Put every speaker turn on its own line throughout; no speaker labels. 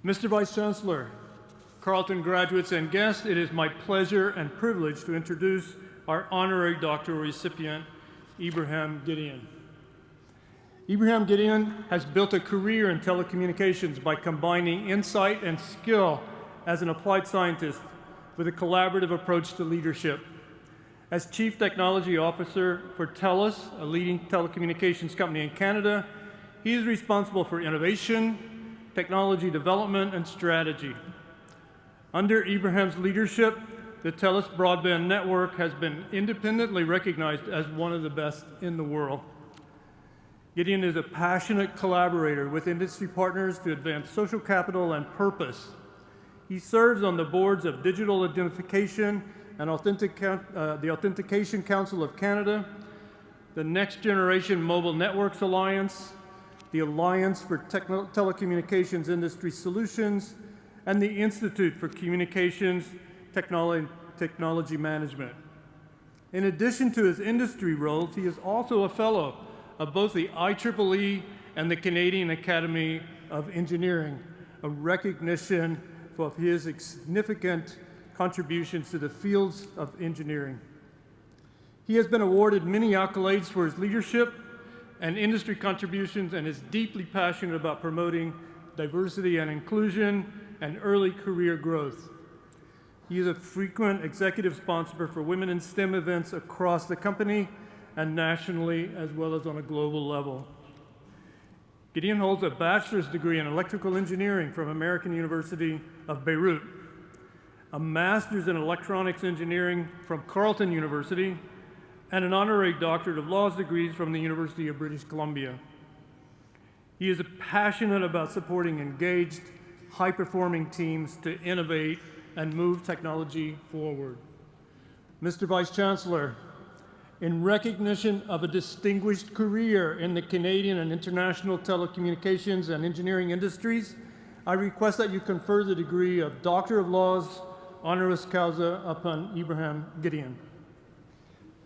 Mr. Vice Chancellor, Carleton graduates and guests, it is my pleasure and privilege to introduce our honorary doctoral recipient, Ibrahim Gideon. Ibrahim Gideon has built a career in telecommunications by combining insight and skill as an applied scientist with a collaborative approach to leadership. As Chief Technology Officer for TELUS, a leading telecommunications company in Canada, he is responsible for innovation, technology development, and strategy. Under Ibrahim's leadership, the TELUS broadband network has been independently recognized as one of the best in the world. Gideon is a passionate collaborator with industry partners to advance social capital and purpose. He serves on the boards of Digital Identification and the Authentication Council of Canada, the Next Generation Mobile Networks Alliance, the Alliance for Telecommunications Industry Solutions, and the Institute for Communications Technology Management. In addition to his industry roles, he is also a fellow of both the IEEE and the Canadian Academy of Engineering, a recognition of his significant contributions to the fields of engineering. He has been awarded many accolades for his leadership and industry contributions and is deeply passionate about promoting diversity and inclusion and early career growth. He is a frequent executive sponsor for Women in STEM events across the company and nationally, as well as on a global level. Gideon holds a bachelor's degree in electrical engineering from American University of Beirut, a master's in electronics engineering from Carleton University, and an honorary doctorate of laws degrees from the University of British Columbia. He is passionate about supporting engaged, high-performing teams to innovate and move technology forward. Mr. Vice Chancellor, in recognition of a distinguished career in the Canadian and international telecommunications and engineering industries, I request that you confer the degree of Doctor of Laws, honoris causa, upon Ibrahim Gideon.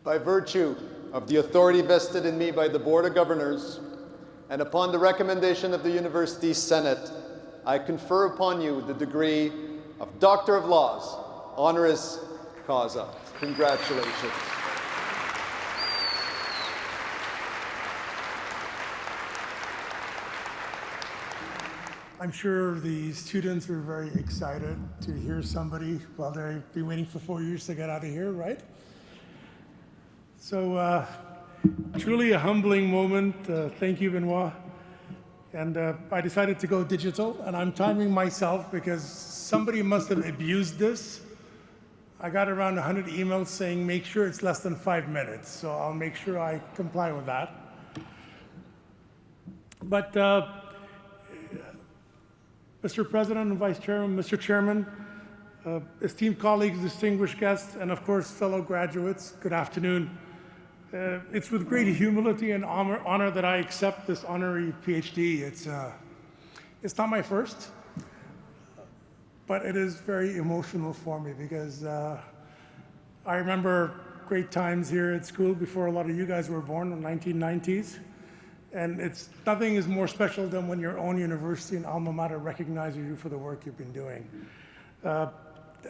By virtue of the authority vested in me by the Board of Governors, and upon the recommendation of the University Senate, I confer upon you the degree of Doctor of Laws, honoris causa. Congratulations.
I'm sure the students are very excited to hear somebody while they've been waiting for 4 years to get out of here, right? So truly a humbling moment. Thank you, Benoit. And I decided to go digital, and I'm timing myself because somebody must have abused this. I got around 100 emails saying, make sure it's less than 5 minutes. So I'll make sure I comply with that. But Mr. President and Vice Chairman, Mr. Chairman, esteemed colleagues, distinguished guests, and of course, fellow graduates, good afternoon. It's with great humility and honor that I accept this honorary PhD. It's not my first, but it is very emotional for me because I remember great times here at school before a lot of you guys were born in the 1990s. And nothing is more special than when your own university and alma mater recognizes you for the work you've been doing.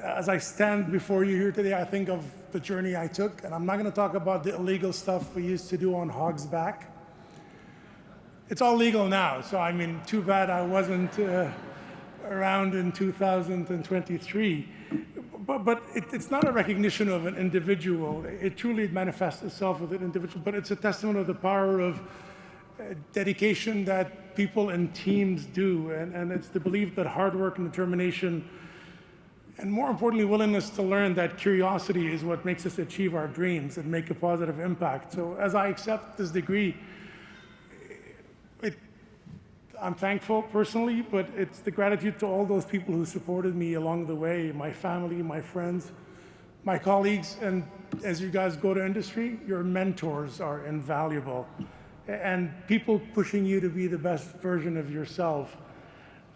As I stand before you here today, I think of the journey I took, and I'm not going to talk about the illegal stuff we used to do on Hog's Back. It's all legal now, so I mean, too bad I wasn't around in 2023. But it's not a recognition of an individual. It truly manifests itself with an individual, but it's a testament of the power of dedication that people and teams do, and it's the belief that hard work and determination, and more importantly, willingness to learn, that curiosity is what makes us achieve our dreams and make a positive impact. So as I accept this degree, I'm thankful personally, but it's the gratitude to all those people who supported me along the way, my family, my friends, my colleagues, and as you guys go to industry, your mentors are invaluable. And people pushing you to be the best version of yourself.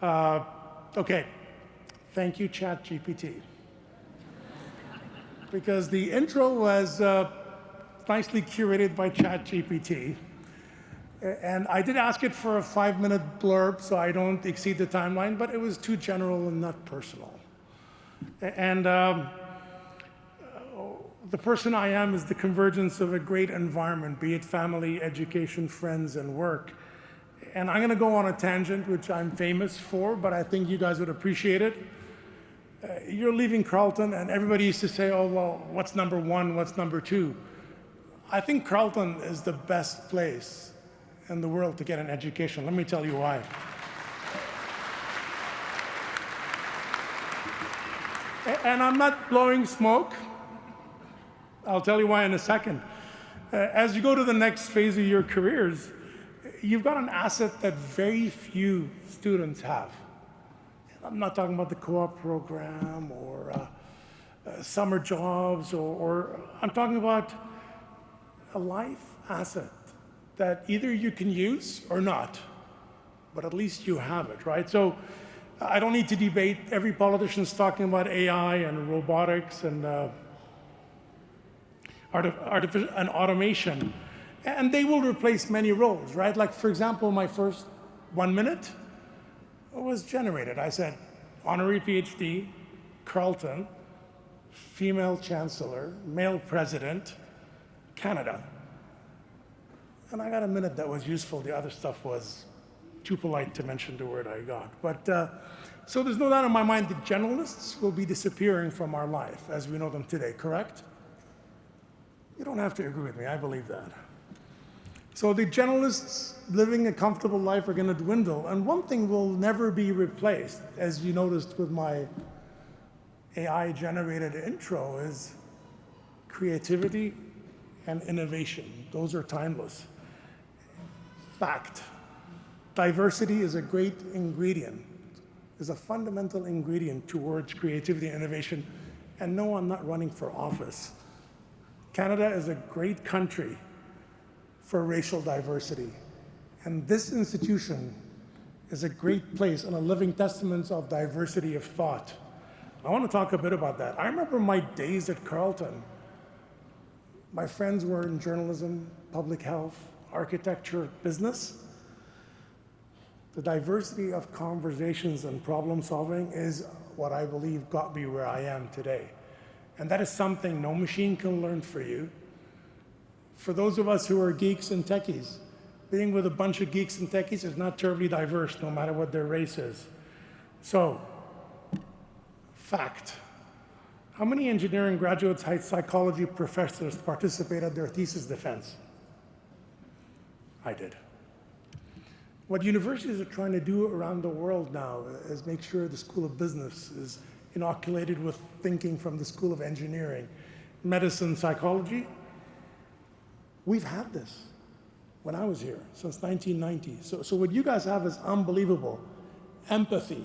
Okay, thank you, ChatGPT. Because the intro was nicely curated by ChatGPT. And I did ask it for a 5-minute blurb so I don't exceed the timeline, but it was too general and not personal. And the person I am is the convergence of a great environment, be it family, education, friends, and work. And I'm going to go on a tangent, which I'm famous for, but I think you guys would appreciate it. You're leaving Carleton, and everybody used to say, oh, well, what's number one, what's number two? I think Carleton is the best place in the world to get an education. Let me tell you why. And I'm not blowing smoke. I'll tell you why in a second. As you go to the next phase of your careers, you've got an asset that very few students have. I'm not talking about the co-op program or summer jobs, or I'm talking about a life asset that either you can use or not, but at least you have it, right? So I don't need to debate. Every politician's talking about AI and robotics and artificial and automation, and they will replace many roles, right? Like, for example, my first 1 minute was generated. I said, honorary PhD, Carleton, female chancellor, male president, Canada. And I got a minute that was useful. The other stuff was too polite to mention the word I got. But so there's no doubt in my mind that generalists will be disappearing from our life as we know them today, correct? You don't have to agree with me, I believe that. So the generalists living a comfortable life are going to dwindle. And one thing will never be replaced, as you noticed with my AI-generated intro, is creativity and innovation. Those are timeless. Fact. Diversity is a great ingredient, is a fundamental ingredient towards creativity and innovation. And no, I'm not running for office. Canada is a great country for racial diversity. And this institution is a great place and a living testament of diversity of thought. I want to talk a bit about that. I remember my days at Carleton. My friends were in journalism, public health, architecture, business. The diversity of conversations and problem solving is what I believe got me where I am today. And that is something no machine can learn for you. For those of us who are geeks and techies, being with a bunch of geeks and techies is not terribly diverse, no matter what their race is. So, fact. How many engineering graduates, psychology professors participated in their thesis defense? I did. What universities are trying to do around the world now is make sure the School of Business is inoculated with thinking from the School of Engineering, medicine, psychology. We've had this when I was here since 1990. So what you guys have is unbelievable. Empathy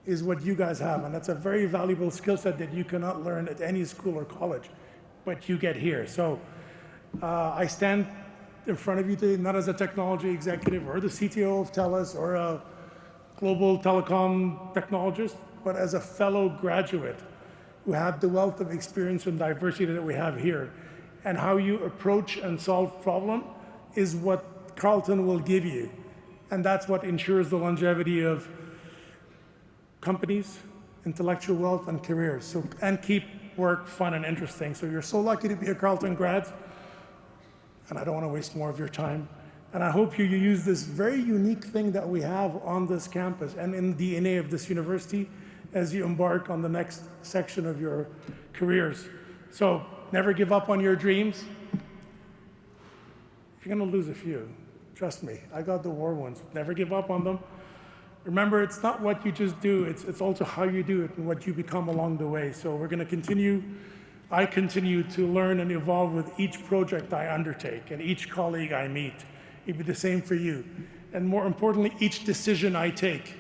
is what you guys have, and that's a very valuable skill set that you cannot learn at any school or college, but you get here. So I stand in front of you today not as a technology executive or the CTO of TELUS or a global telecom technologist, but as a fellow graduate who have the wealth of experience and diversity that we have here. And how you approach and solve problem is what Carleton will give you. And that's what ensures the longevity of companies, intellectual wealth, and careers. So, and keep work fun and interesting. So you're so lucky to be a Carleton grad, and I don't want to waste more of your time. And I hope you use this very unique thing that we have on this campus and in the DNA of this university as you embark on the next section of your careers. So never give up on your dreams. You're going to lose a few. Trust me, I got the war ones. Never give up on them. Remember, it's not what you just do, it's also how you do it and what you become along the way. So we're going to continue. I continue to learn and evolve with each project I undertake and each colleague I meet. It'll be the same for you. And more importantly, each decision I take.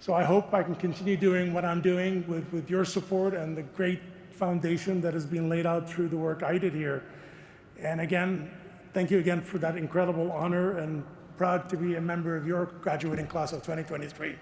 So I hope I can continue doing what I'm doing with your support and the great foundation that has been laid out through the work I did here. And again, thank you again for that incredible honor, and proud to be a member of your graduating class of 2023.